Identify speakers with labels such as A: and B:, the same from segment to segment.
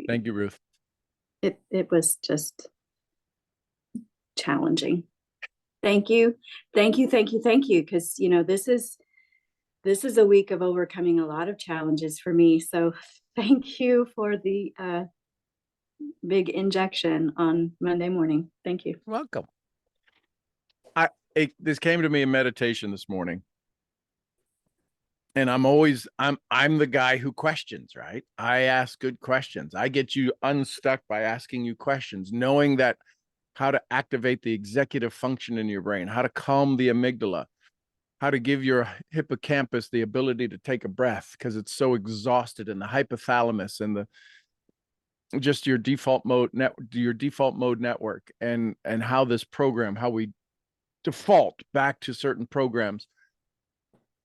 A: Thank you, Ruth.
B: It was just challenging. Thank you. Thank you. Thank you. Thank you. Because, this is a week of overcoming a lot of challenges for me. So thank you for the big injection on Monday morning. Thank you.
A: Welcome. This came to me in meditation this morning. And I'm the guy who questions, right? I ask good questions. I get you unstuck by asking you questions, knowing that how to activate the executive function in your brain, how to calm the amygdala, how to give your hippocampus the ability to take a breath because it's so exhausted, and the hypothalamus and just your default mode network, and how this program, how we default back to certain programs.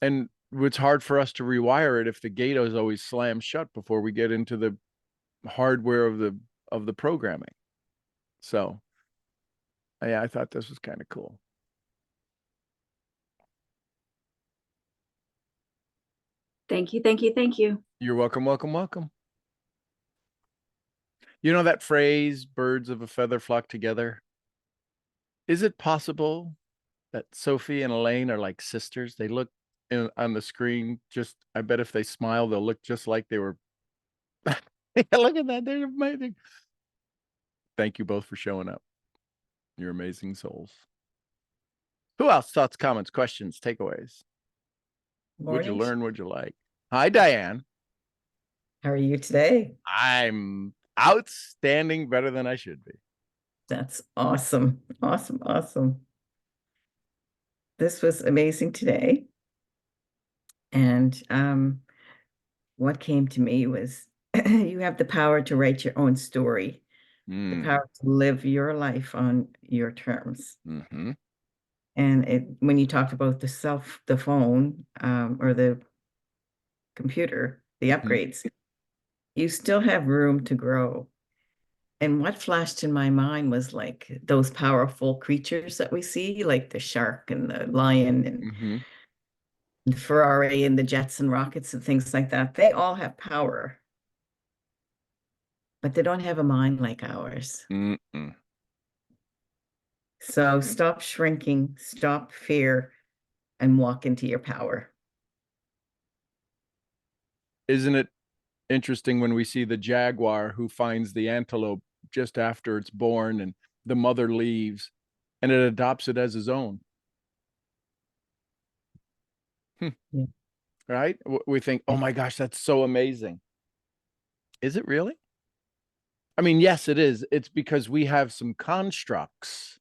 A: And it's hard for us to rewire it if the gate is always slammed shut before we get into the hardware of the programming. So yeah, I thought this was kind of cool.
B: Thank you. Thank you. Thank you.
A: You're welcome. Welcome. Welcome. You know that phrase, birds of a feather flock together? Is it possible that Sophie and Elaine are like sisters? They look on the screen, I bet if they smile, they'll look just like they were. Look at that. They're amazing. Thank you both for showing up. You're amazing souls. Who else? Thoughts, comments, questions, takeaways? What'd you learn? What'd you like? Hi, Diane.
C: How are you today?
A: I'm outstanding, better than I should be.
C: That's awesome. Awesome. Awesome. This was amazing today. And what came to me was you have the power to write your own story, the power to live your life on your terms.
A: Mm-hmm.
C: And when you talked about the phone or the computer, the upgrades, you still have room to grow. And what flashed in my mind was like those powerful creatures that we see, like the shark and the lion and the Ferrari and the jets and rockets and things like that. They all have power, but they don't have a mind like ours. So stop shrinking, stop fear, and walk into your power.
A: Isn't it interesting when we see the jaguar who finds the antelope just after it's born, and the mother leaves and it adopts it as his own?
C: Yeah.
A: Right? We think, oh my gosh, that's so amazing. Is it really? I mean, yes, it is. It's because we have some constructs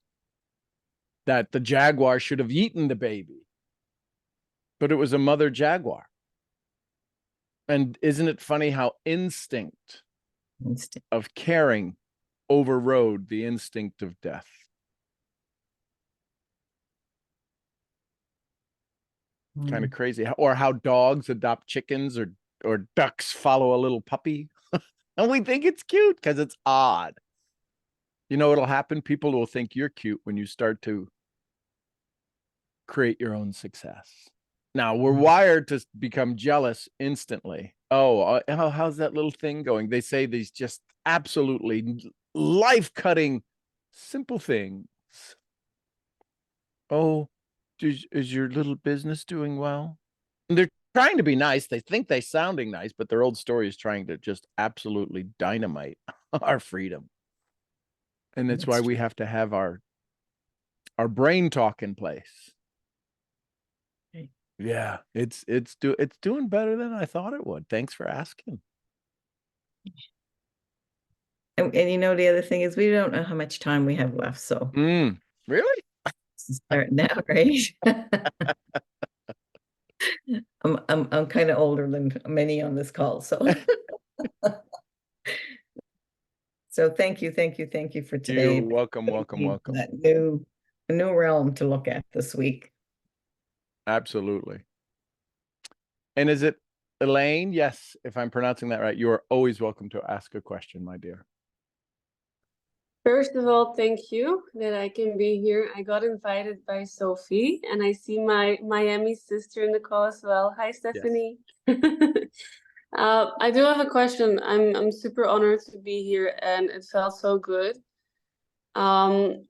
A: that the jaguar should have eaten the baby, but it was a mother jaguar. And isn't it funny how instinct of caring overrode the instinct of death? Kind of crazy. Or how dogs adopt chickens, or ducks follow a little puppy. And we think it's cute because it's odd. You know what'll happen? People will think you're cute when you start to create your own success. Now, we're wired to become jealous instantly. Oh, how's that little thing going? They say these just absolutely life-cutting, simple things. Oh, is your little business doing well? And they're trying to be nice. They think they're sounding nice, but their old story is trying to just absolutely dynamite our freedom. And that's why we have to have our brain talk in place. Yeah, it's doing better than I thought it would. Thanks for asking.
C: And the other thing is we don't know how much time we have left. So
A: really?
C: Start now, right? I'm kind of older than many on this call, so so thank you for today.
A: You're welcome.
C: That new realm to look at this week.
A: Absolutely. And is it Elaine? Yes, if I'm pronouncing that right, you are always welcome to ask a question, my dear.
D: First of all, thank you that I can be here. I got invited by Sophie, and I see my Miami sister in the call as well. Hi, Stephanie. Yes. I do have a question. I'm super honored to be here, and it felt so good. Um,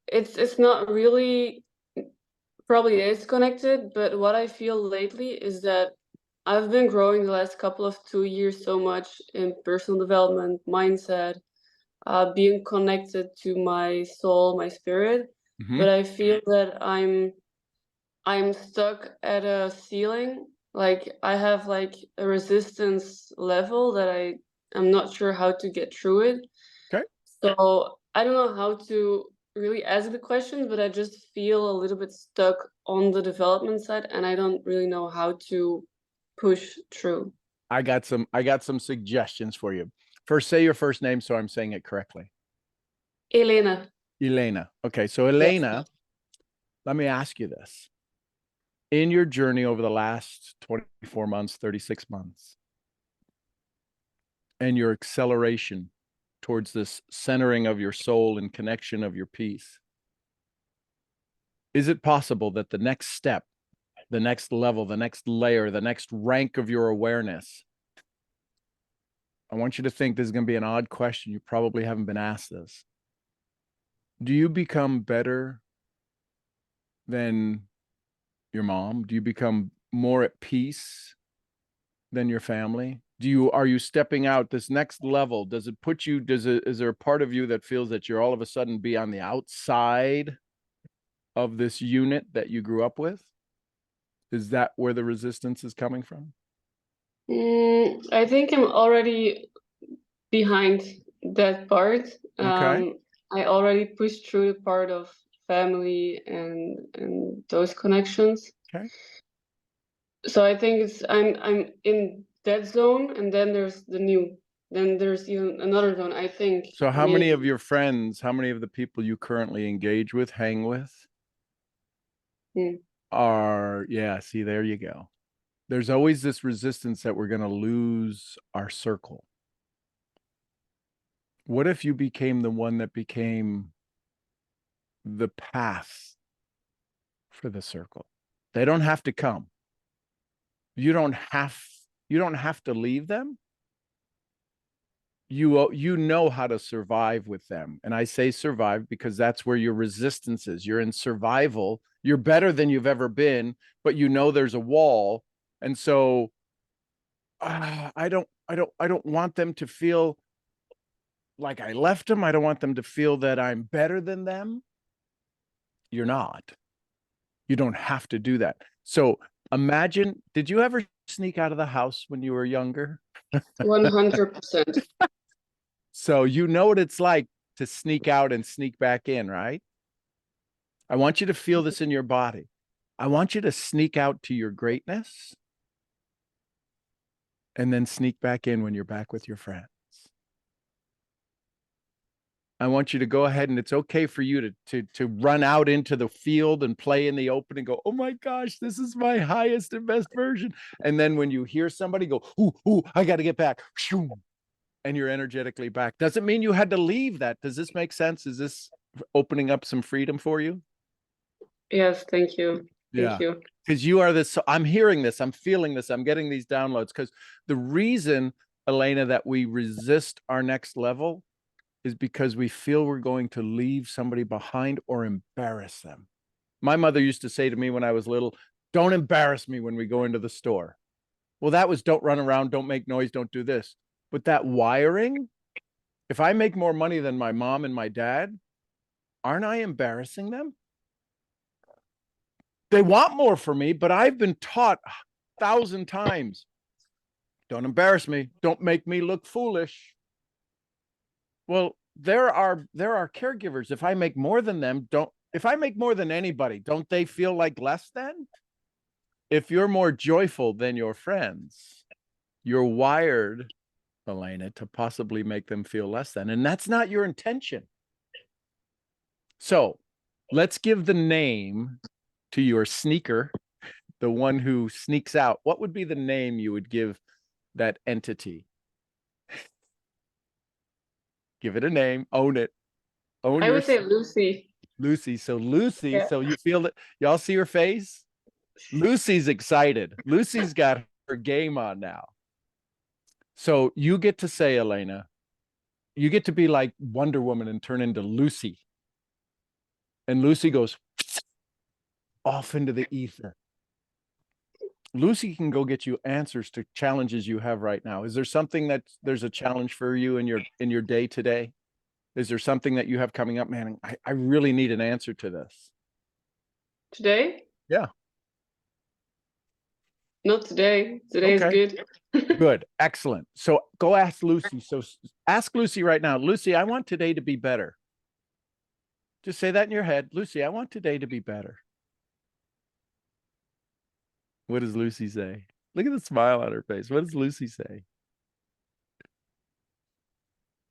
D: it's not really, probably is connected, but what I feel lately is that I've been growing the last couple of 2 years so much in personal development, mindset, being connected to my soul, my spirit.
A: Mhm.
D: But I feel that I'm stuck at a ceiling. Like I have like a resistance level that I'm not sure how to get through it.
A: Okay.
D: So I don't know how to really ask the question, but I just feel a little bit stuck on the development side, and I don't really know how to push through.
A: I got some suggestions for you. First, say your first name so I'm saying it correctly.
D: Elena.
A: Elena. Okay, so
D: Yes.
A: Elena, let me ask you this. In your journey over the last 24 months, 36 months, and your acceleration towards this centering of your soul and connection of your peace, is it possible that the next step, the next level, the next layer, the next rank of your awareness, I want you to think this is going to be an odd question. You probably haven't been asked this. Do you become better than your mom? Do you become more at peace than your family? Are you stepping out this next level? Does it put you, is there a part of you that feels that you're all of a sudden be on the outside of this unit that you grew up with? Is that where the resistance is coming from?
D: I think I'm already behind that part.
A: Okay.
D: I already pushed through the part of family and those connections.
A: Okay.
D: So I think I'm in that zone, and then there's then there's even another zone. I think
A: So how many of
D: maybe
A: your friends, how many of the people you currently engage with, hang with,
D: Hmm.
A: are, yeah, see, there you go. There's always this resistance that we're going to lose our circle. What if you became the one that became the path for the circle? They don't have to come. You don't have to leave them. You know how to survive with them. And I say survive because that's where your resistance is. You're in survival. You're better than you've ever been, but you know there's a wall. And so I don't want them to feel like I left them. I don't want them to feel that I'm better than them. You're not. You don't have to do that. So imagine, did you ever sneak out of the house when you were younger?
D: 100%.
A: So you know what it's like to sneak out and sneak back in, right? I want you to feel this in your body. I want you to sneak out to your greatness and then sneak back in when you're back with your friends. I want you to go ahead, and it's okay for you to run out into the field and play in the open and go, oh my gosh, this is my highest and best version. And then when you hear somebody go, ooh, I got to get back, and you're energetically back. Doesn't mean you had to leave that. Does this make sense? Is this opening up some freedom for you?
D: Yes, thank you.
A: Yeah.
D: Thank you.
A: Because you are this, I'm hearing this, I'm feeling this, I'm getting these downloads. Because the reason, Elena, that we resist our next level is because we feel we're going to leave somebody behind or embarrass them. My mother used to say to me when I was little, don't embarrass me when we go into the store. Well, that was don't run around, don't make noise, don't do this. But that wiring, if I make more money than my mom and my dad, aren't I embarrassing them? They want more for me, but I've been taught 1,000 times, don't embarrass me, don't make me look foolish. Well, there are caregivers. If I make more than them, if I make more than anybody, don't they feel like less than? If you're more joyful than your friends, you're wired, Elena, to possibly make them feel less than. And that's not your intention. So let's give the name to your sneaker, the one who sneaks out. What would be the name you would give that entity? Give it a name, own it.
D: I would say Lucy.
A: Lucy. So Lucy,
D: Yeah.
A: so you feel that, y'all see her face? Lucy's excited. Lucy's got her game on now. So you get to say, Elena, you get to be like Wonder Woman and turn into Lucy. And Lucy goes off into the ether. Lucy can go get you answers to challenges you have right now. Is there something there's a challenge for you in your day today? Is there something that you have coming up, man? I really need an answer to this.
D: Today?
A: Yeah.
D: Not today. Today is good.
A: Good. Excellent. So go ask Lucy. So ask Lucy right now. Lucy, I want today to be better. Just say that in your head. Lucy, I want today to be better. What does Lucy say? Look at the smile on her face. What does Lucy say?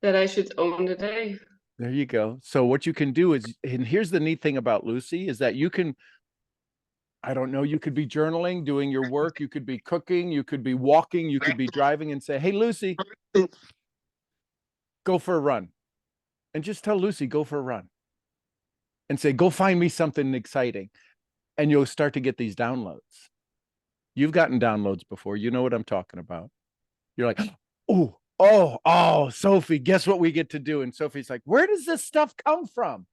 D: That I should own the day.
A: There you go. So what you can do is, and here's the neat thing about Lucy, is that you can, I don't know, you could be journaling, doing your work, you could be cooking, you could be walking, you could be driving, and say, hey, Lucy, go for a run. And just tell Lucy, go for a run. And say, go find me something exciting. And you'll start to get these downloads. You've gotten downloads before. You know what I'm talking about. You're like, oh, Sophie, guess what we get to do? And Sophie's like, where does this stuff come from?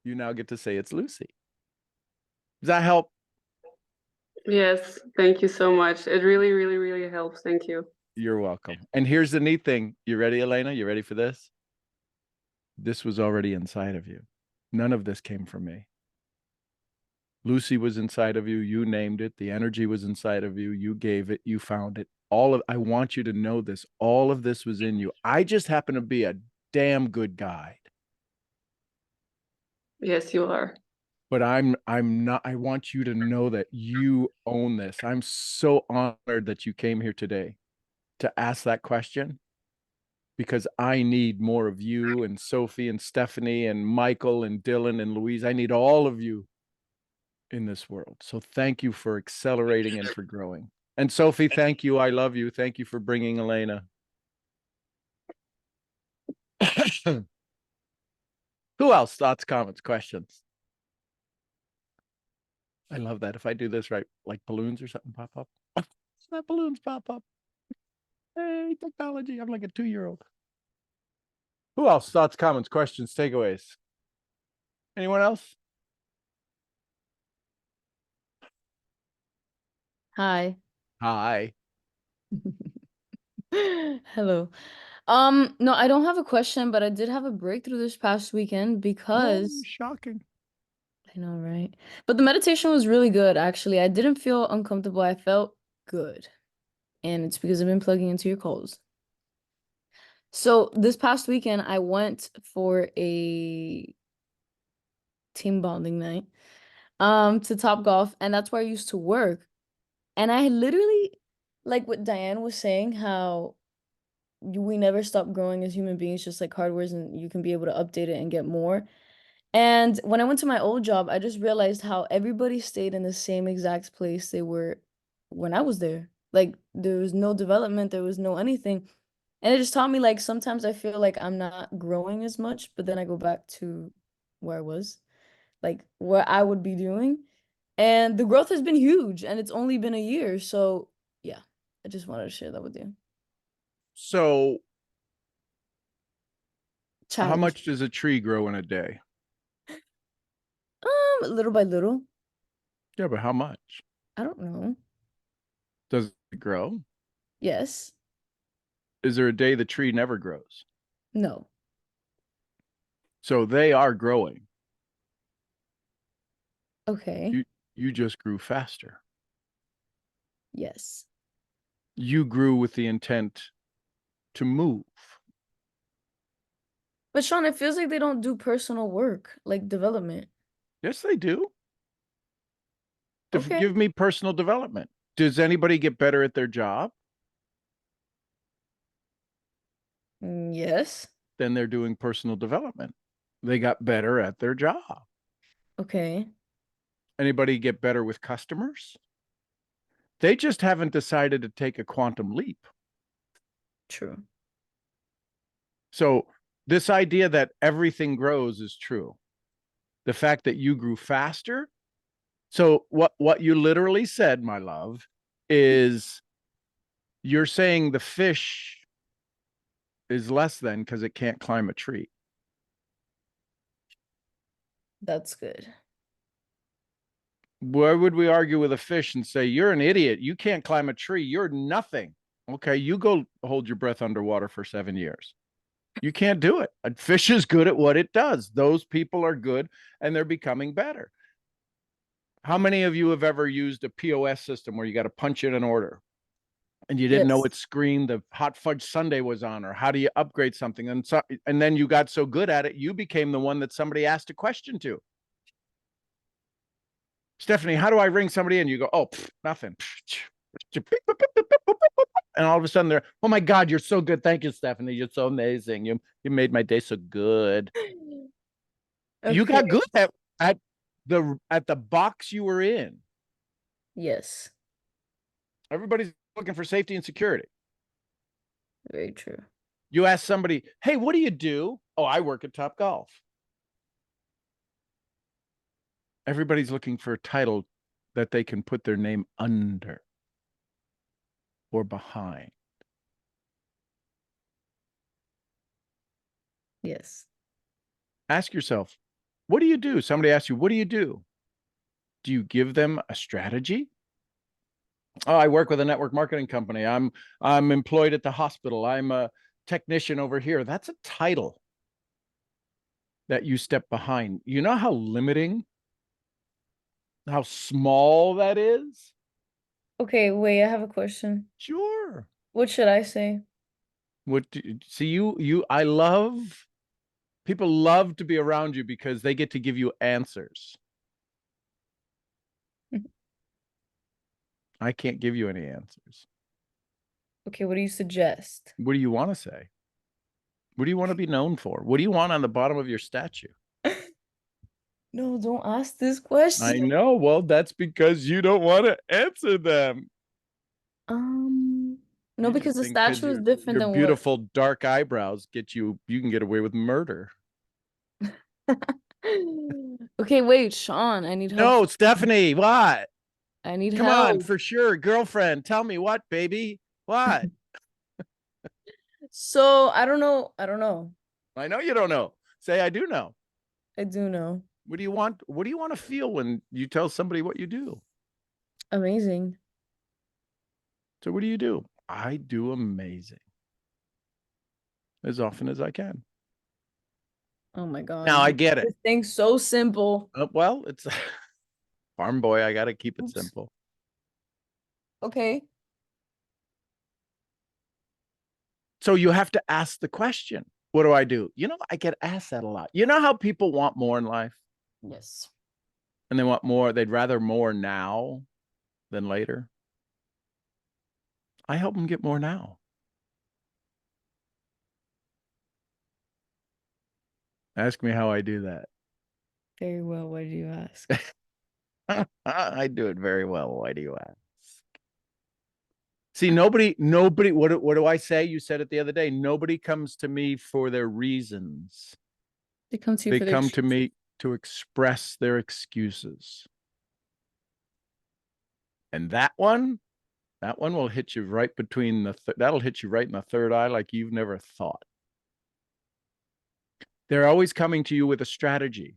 A: You now get to say it's Lucy. Does that help?
D: Yes, thank you so much. It really, really, really helps. Thank you.
A: You're welcome. And here's the neat thing. You ready, Elena? You ready for this? This was already inside of you. None of this came from me. Lucy was inside of you. You named it. The energy was inside of you. You gave it. You found it. I want you to know this. All of this was in you. I just happen to be a damn good guide.
D: Yes, you are.
A: But I'm not. I want you to know that you own this. I'm so honored that you came here today to ask that question, because I need more of you and Sophie and Stephanie and Michael and Dylan and Louise. I need all of you in this world. So thank you for accelerating and for growing. And Sophie, thank you. I love you. Thank you for bringing Elena. Who else? Thoughts, comments, questions? I love that. If I do this right, like balloons or something pop up. Let balloons pop up. Hey, technology. I'm like a 2-year-old. Who else? Thoughts, comments, questions, takeaways? Anyone else?
E: Hi.
A: Hi.
E: Hello. No, I don't have a question, but I did have a breakthrough this past weekend
A: Oh,
E: because
A: shocking.
E: I know, right? But the meditation was really good, actually. I didn't feel uncomfortable. I felt good. And it's because I've been plugging into your calls. So this past weekend, I went for a team bonding night to Top Golf, and that's where I used to work. And I literally, like what Diane was saying, how we never stop growing as human beings, just like hardware, and you can be able to update it and get more. And when I went to my old job, I just realized how everybody stayed in the same exact place they were when I was there. Like there was no development, there was no anything. And it just taught me, like, sometimes I feel like I'm not growing as much, but then I go back to where I was, like what I would be doing. And the growth has been huge, and it's only been a year. So yeah, I just wanted to share that with you.
A: So how
E: Challenge.
A: much does a tree grow in a day?
E: Little by little.
A: Yeah, but how much?
E: I don't know.
A: Does it grow?
E: Yes.
A: Is there a day the tree never grows?
E: No.
A: So they are growing.
E: Okay.
A: You just grew faster.
E: Yes.
A: You grew with the intent to move.
E: But Sean, it feels like they don't do personal work, like development.
A: Yes, they do.
E: Okay.
A: Give me personal development. Does anybody get better at their job?
E: Yes.
A: Then they're doing personal development. They got better at their job.
E: Okay.
A: Anybody get better with customers? They just haven't decided to take a quantum leap.
E: True.
A: So this idea that everything grows is true. The fact that you grew faster. So what you literally said, my love, is You're saying the fish is less than because it can't climb a tree.
E: That's good.
A: Why would we argue with a fish and say, you're an idiot? You can't climb a tree. You're nothing. Okay, you go hold your breath underwater for 7 years. You can't do it. A fish is good at what it does. Those people are good and they're becoming better. How many of you have ever used a POS system where you got to punch in an order and you didn't know
E: Yes.
A: what screen the hot fudge sundae was on, or how do you upgrade something? And then you got so good at it, you became the one that somebody asked a question to. Stephanie, how do I ring somebody in? You go, oh, nothing. And all of a sudden they're, oh my God, you're so good. Thank you, Stephanie. You're so amazing. You made my day so good. You got good at the box you were in.
E: Yes.
A: Everybody's looking for safety and security.
E: Very true.
A: You ask somebody, hey, what do you do? Oh, I work at Top Golf. Everybody's looking for a title that they can put their name under or behind.
E: Yes.
A: Ask yourself, what do you do? Somebody asks you, what do you do? Do you give them a strategy? Oh, I work with a network marketing company. I'm employed at the hospital. I'm a technician over here. That's a title that you step behind. You know how limiting, how small that is?
E: Okay, wait, I have a question.
A: Sure.
E: What should I say?
A: I love, people love to be around you because they get to give you answers. I can't give you any answers.
E: Okay, what do you suggest?
A: What do you want to say? What do you want to be known for? What do you want on the bottom of your statue?
E: No, don't ask this
A: I
E: question.
A: know. Well, that's because you don't want to answer them.
E: No,
A: You
E: because
A: just
E: the
A: think 'cause
E: statue is
A: your
E: different than what.
A: beautiful dark eyebrows you can get away with murder.
E: Okay, wait, Sean, I need help.
A: No, Stephanie, what?
E: I need
A: Come on,
E: help.
A: for sure. Girlfriend, tell me what, baby? What?
E: So, I don't know. I don't know.
A: I know you don't know. Say I do know.
E: I do know.
A: What do you want? What do you want to feel when you tell somebody what you do?
E: Amazing.
A: So what do you do? I do amazing. As often as I can.
E: Oh my God.
A: Now I get it.
E: This thing's so simple.
A: Well, it's farm boy. I got to keep it
E: Oops.
A: simple.
E: Okay.
A: So you have to ask the question. What do I do? You know, I get asked that a lot. You know how people want more in life?
E: Yes.
A: And they want more. They'd rather more now than later. I help them get more now. Ask me how I do that.
E: Very well. Why do you ask?
A: I do it very well. Why do you ask? See, nobody, what do I say? You said it the other day. Nobody comes to me for their reasons.
E: They come to you
A: They
E: for their
A: come to me to express their excuses. And that one will hit you right between that'll hit you right in the third eye like you've never thought. They're always coming to you with a strategy.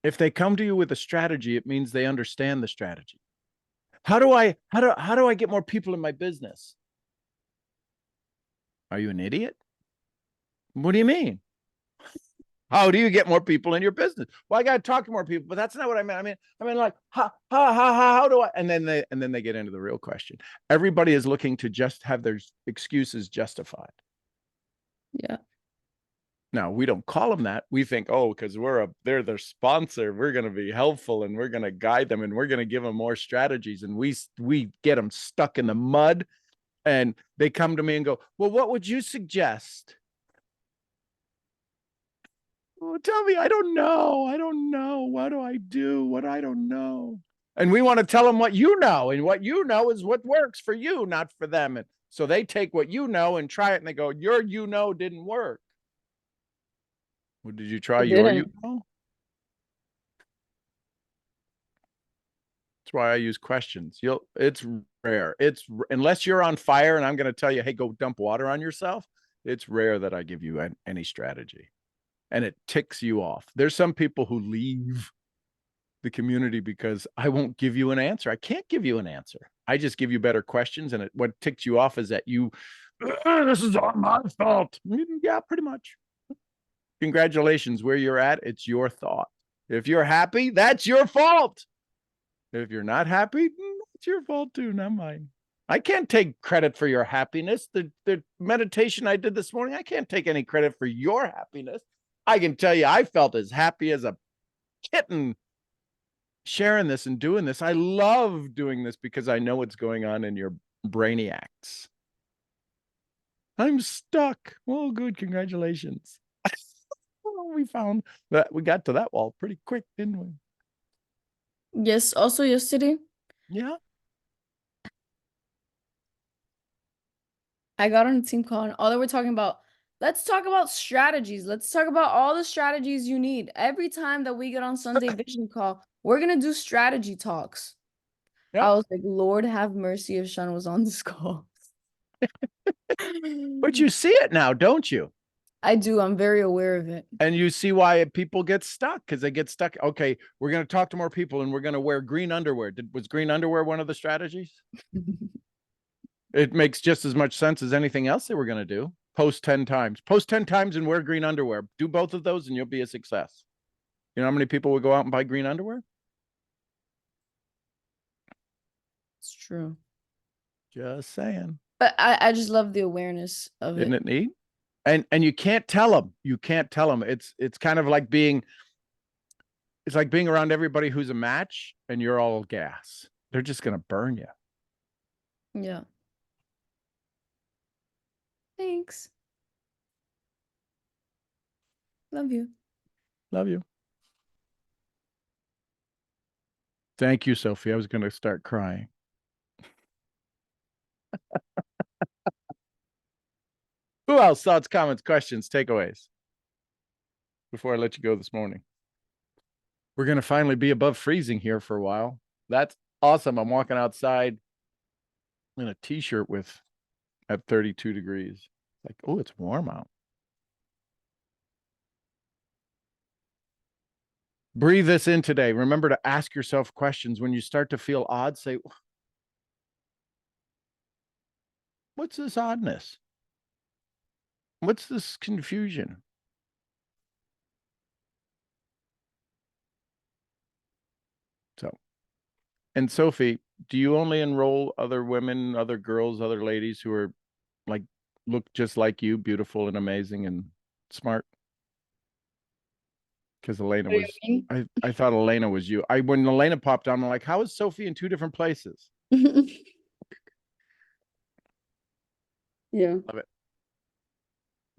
A: If they come to you with a strategy, it means they understand the strategy. How do I get more people in my business? Are you an idiot? What do you mean? How do you get more people in your business? Well, I got to talk to more people, but that's not what I meant. I mean, like, how do I? And then they get into the real question. Everybody is looking to just have their excuses justified.
E: Yeah.
A: Now, we don't call them that. We think, oh, because they're their sponsor, we're going to be helpful and we're going to guide them and we're going to give them more strategies. And we get them stuck in the mud and they come to me and go, well, what would you suggest? Oh, tell me, I don't know. What do I do? What I don't know. And we want to tell them what you know. And what you know is what works for you, not for them. And so they take what you know and try it and they go, your didn't work. Well, did you try
E: It
A: your
E: didn't.
A: That's why I use questions. It's rare. Unless you're on fire and I'm going to tell you, hey, go dump water on yourself. It's rare that I give you any strategy, and it ticks you off. There's some people who leave the community because I won't give you an answer. I can't give you an answer. I just give you better questions. And what ticks you off is that this is all my fault. Yeah, pretty much. Congratulations. Where you're at, it's your thought. If you're happy, that's your fault. If you're not happy, it's your fault too, not mine. I can't take credit for your happiness. The meditation I did this morning, I can't take any credit for your happiness. I can tell you, I felt as happy as a kitten sharing this and doing this. I love doing this because I know what's going on in your brainiacs. I'm stuck. Well, good. Congratulations. We found that we got to that wall pretty quick, didn't we?
E: Yes, also yesterday,
A: Yeah.
E: I got on a team call and all they were talking about, let's talk about strategies. Let's talk about all the strategies you need. Every time that we get on Sunday Vision Call, we're going to do strategy talks.
A: Yep.
E: I was like, Lord have mercy if Sean was on this call.
A: But you see it now, don't you?
E: I do. I'm very aware of it.
A: And you see why people get stuck, because they get stuck. Okay, we're going to talk to more people and we're going to wear green underwear. Was green underwear one of the strategies? It makes just as much sense as anything else they were going to do. Post 10 times. Post 10 times and wear green underwear. Do both of those and you'll be a success. You know how many people would go out and buy green underwear?
E: It's true.
A: Just saying.
E: But I just love the awareness of
A: Isn't
E: it.
A: it neat? And you can't tell them. You can't tell them. It's kind of like being around everybody who's a match and you're all gas. They're just going to burn you.
E: Yeah. Thanks. Love you.
A: Love you. Thank you, Sophie. I was going to start crying. Who else? Thoughts, comments, questions, takeaways before I let you go this morning? We're going to finally be above freezing here for a while. That's awesome. I'm walking outside in a t-shirt at 32 degrees. Like, oh, it's warm out. Breathe this in today. Remember to ask yourself questions. When you start to feel odd, say, what's this oddness? What's this confusion? So, and Sophie, do you only enroll other women, other girls, other ladies who are like, look just like you, beautiful and amazing and smart? Because Elena
D: What do
A: was,
D: you
A: I thought Elena was you. When Elena popped on, I'm like, how is Sophie in two different places?
D: Yeah.
A: Love it.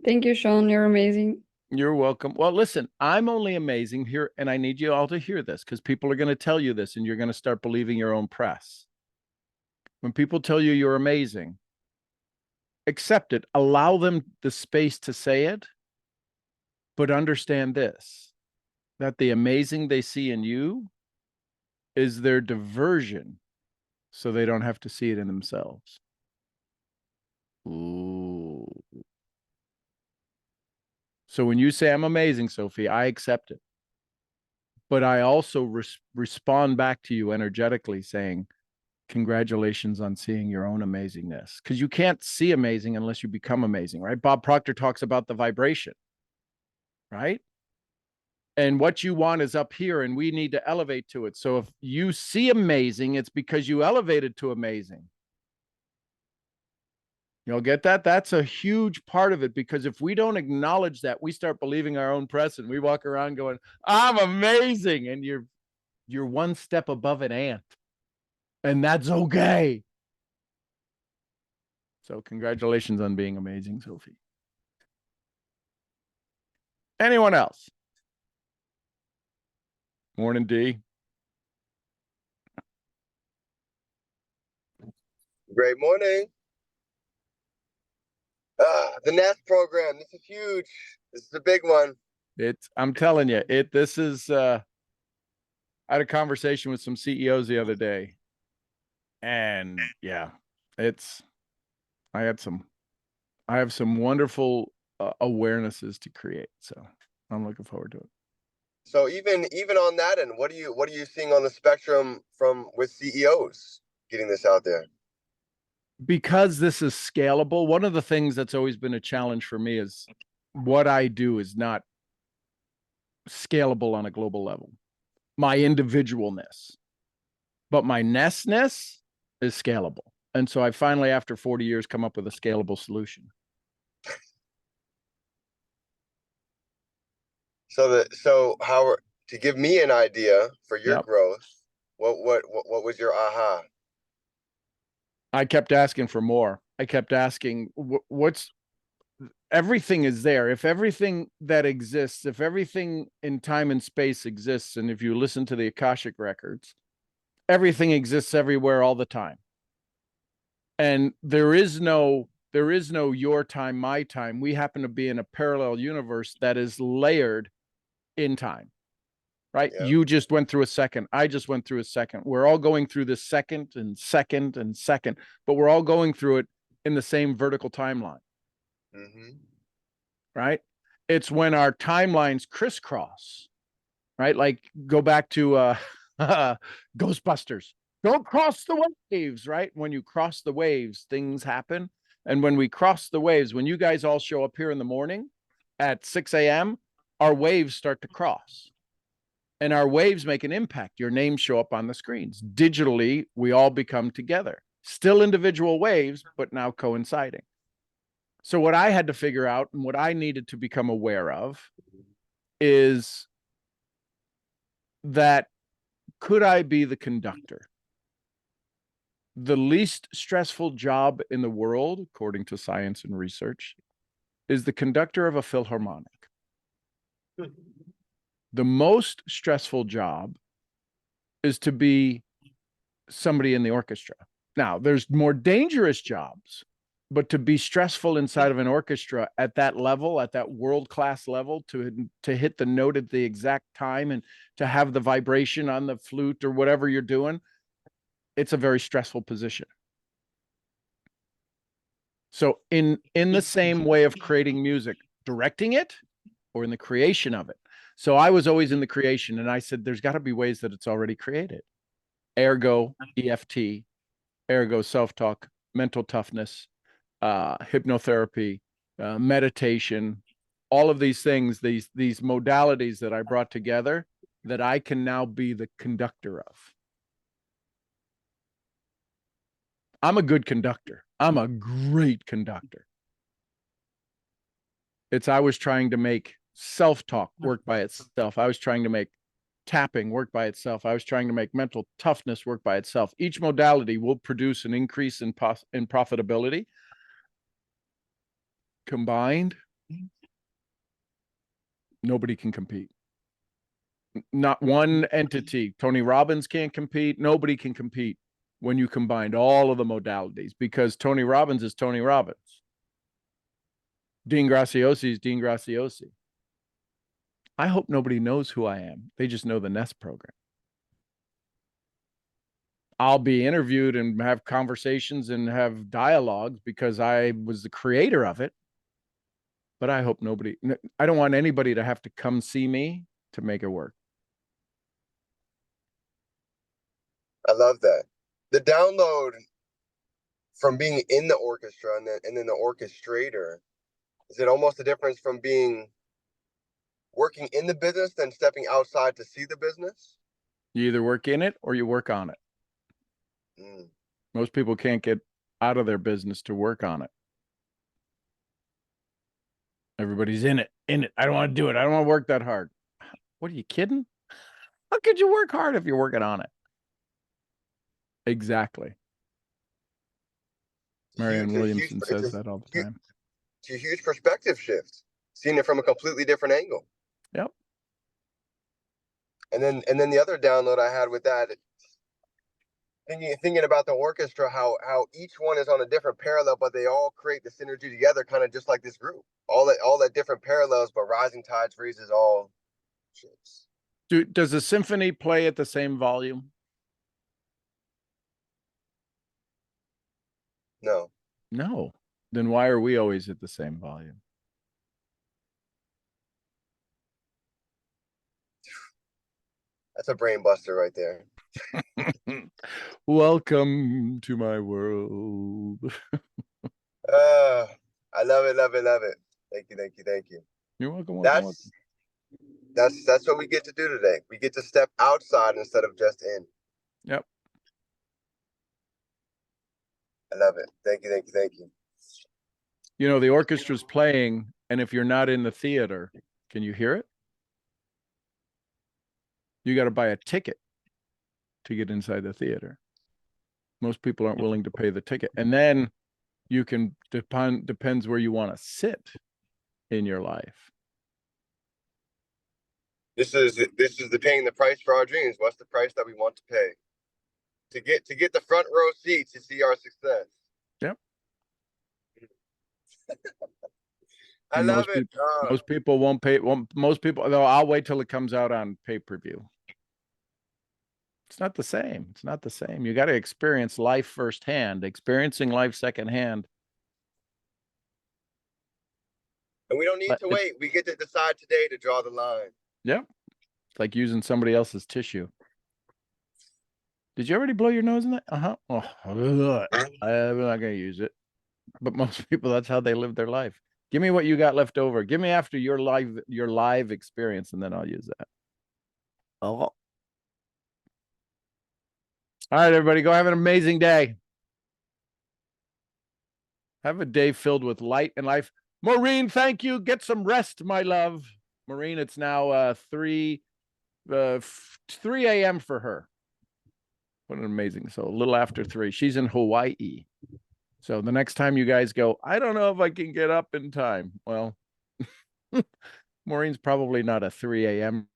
D: Thank you, Sean. You're amazing.
A: You're welcome. Well, listen, I'm only amazing here, and I need you all to hear this because people are going to tell you this and you're going to start believing your own press. When people tell you you're amazing, accept it, allow them the space to say it, but understand this, that the amazing they see in you is their diversion so they don't have to see it in themselves. Ooh. So when you say I'm amazing, Sophie, I accept it. But I also respond back to you energetically saying, congratulations on seeing your own amazingness. Because you can't see amazing unless you become amazing, right? Bob Proctor talks about the vibration, right? And what you want is up here and we need to elevate to it. So if you see amazing, it's because you elevated to amazing. You'll get that? That's a huge part of it, because if we don't acknowledge that, we start believing our own press and we walk around going, I'm amazing. And you're one step above an ant. And that's okay. So congratulations on being amazing, Sophie. Anyone else? Morning, D.
F: Great morning. The NAST program. This is huge. This is a big one.
A: I'm telling you, this is I had a conversation with some CEOs the other day, and yeah, I have some wonderful awarenesses to create. So I'm looking forward to it.
F: So even on that end, what are you seeing on the spectrum with CEOs getting this out there?
A: Because this is scalable, one of the things that's always been a challenge for me is what I do is not scalable on a global level. My individualness, but my nestness is scalable. And so I finally, after 40 years, come up with a scalable solution.
F: So how to give me an idea for your
A: Yep.
F: growth? What was your aha?
A: I kept asking for more. I kept asking, what's everything is there. If everything that exists, if everything in time and space exists, and if you listen to the Akashic records, everything exists everywhere all the time. And there is no your time, my time. We happen to be in a parallel universe that is layered in time, right?
F: Yeah.
A: You just went through a second. I just went through a second. We're all going through this second and second and second, but we're all going through it in the same vertical timeline.
F: Mm-hmm.
A: Right? It's when our timelines crisscross, right? Like go back to Ghostbusters. Don't cross the waves, right? When you cross the waves, things happen. And when we cross the waves, when you guys all show up here in the morning at 6 a.m., our waves start to cross. And our waves make an impact. Your names show up on the screens. Digitally, we all become together. Still individual waves, but now coinciding. So what I had to figure out and what I needed to become aware of is that could I be the conductor? The least stressful job in the world, according to science and research, is the conductor of a philharmonic. The most stressful job is to be somebody in the orchestra. Now, there's more dangerous jobs, but to be stressful inside of an orchestra at that level, at that world-class level, to hit the note at the exact time and to have the vibration on the flute or whatever you're doing, it's a very stressful position. So in the same way of creating music, directing it or in the creation of it. So I was always in the creation, and I said, there's got to be ways that it's already created. Ergo, EFT, ergo self-talk, mental toughness, hypnotherapy, meditation, all of these things, these modalities that I brought together that I can now be the conductor of. I'm a good conductor. I'm a great conductor. I was trying to make self-talk work by itself. I was trying to make tapping work by itself. I was trying to make mental toughness work by itself. Each modality will produce an increase in profitability. Combined, nobody can compete. Not one entity. Tony Robbins can't compete. Nobody can compete when you combined all of the modalities, because Tony Robbins is Tony Robbins. Dean Graciosi is Dean Graciosi. I hope nobody knows who I am. They just know the Nest program. I'll be interviewed and have conversations and have dialogues because I was the creator of it. But I hope I don't want anybody to have to come see me to make it work.
F: I love that. The download from being in the orchestra and then the orchestrator, is it almost a difference from working in the business than stepping outside to see the business?
A: You either work in it or you work on it.
F: Mm.
A: Most people can't get out of their business to work on it. Everybody's in it. I don't want to do it. I don't want to work that hard. What, are you kidding? How could you work hard if you're working on it? Exactly. Marianne Williamson says that all the time.
F: It's a huge perspective shift, seeing it from a completely different angle.
A: Yep.
F: And then the other download I had with that, thinking about the orchestra, how each one is on a different parallel, but they all create the synergy together, kind of just like this group. All that different parallels, but rising tides raises all ships.
A: Does a symphony play at the same volume?
F: No.
A: No. Then why are we always at the same volume?
F: That's a brain buster right there.
A: Welcome to my world.
F: I love it, love it, love it. Thank you, thank you, thank you.
A: You're welcome, welcome, welcome.
F: That's what we get to do today. We get to step outside instead of just in.
A: Yep.
F: I love it. Thank you, thank you, thank you.
A: You know, the orchestra's playing, and if you're not in the theater, can you hear it? You got to buy a ticket to get inside the theater. Most people aren't willing to pay the ticket. And then you can depends where you want to sit in your life.
F: This is the paying the price for our dreams. What's the price that we want to pay to get the front row seat to see our success?
A: Yep.
F: I love it.
A: Most people won't pay. Most people, though, I'll wait till it comes out on pay-per-view. It's not the same. It's not the same. You got to experience life firsthand. Experiencing life secondhand.
F: And we don't need to wait. We get to decide today to draw the line.
A: Yep. It's like using somebody else's tissue. Did you already blow your nose in that? Uh-huh. Oh, I'm not going to use it. But most people, that's how they live their life. Give me what you got left over. Give me after your live experience, and then I'll use that. Oh. All right, everybody, go have an amazing day. Have a day filled with light and life. Maureen, thank you. Get some rest, my love. Maureen, it's now 3 a.m. for her. What an amazing. So a little after 3. She's in Hawaii. So the next time you guys go, I don't know if I can get up in time. Well, Maureen's probably not a 3 a.m.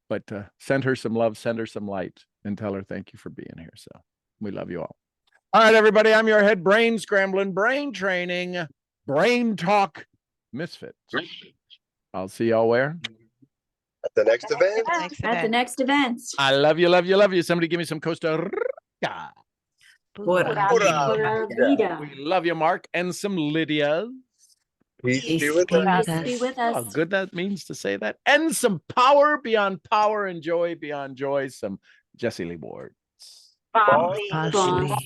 A: But send her some love, send her some light, and tell her thank you for being here. So we love you all. All right, everybody, I'm your head brain scrambling, brain training, brain talk misfit. I'll see y'all where?
F: At the next event.
B: At the next event.
A: I love you, love you, love you. Somebody give me some Costa Rica.
B: Pura vida.
A: We love you, Mark, and some Lydias.
F: Peace be with us.
B: Peace be with
A: How
B: us.
A: good that means to say that. And some power beyond power and joy beyond joy. Some Jessie Lee Ward.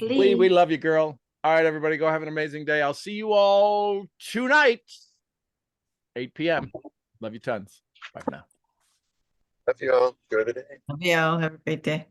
A: We love you, girl. All right, everybody, go have an amazing day. I'll see you all tonight, 8 p.m. Love you tons. Bye for now.
F: Love you all. Good day.
C: Love y'all. Have a great day.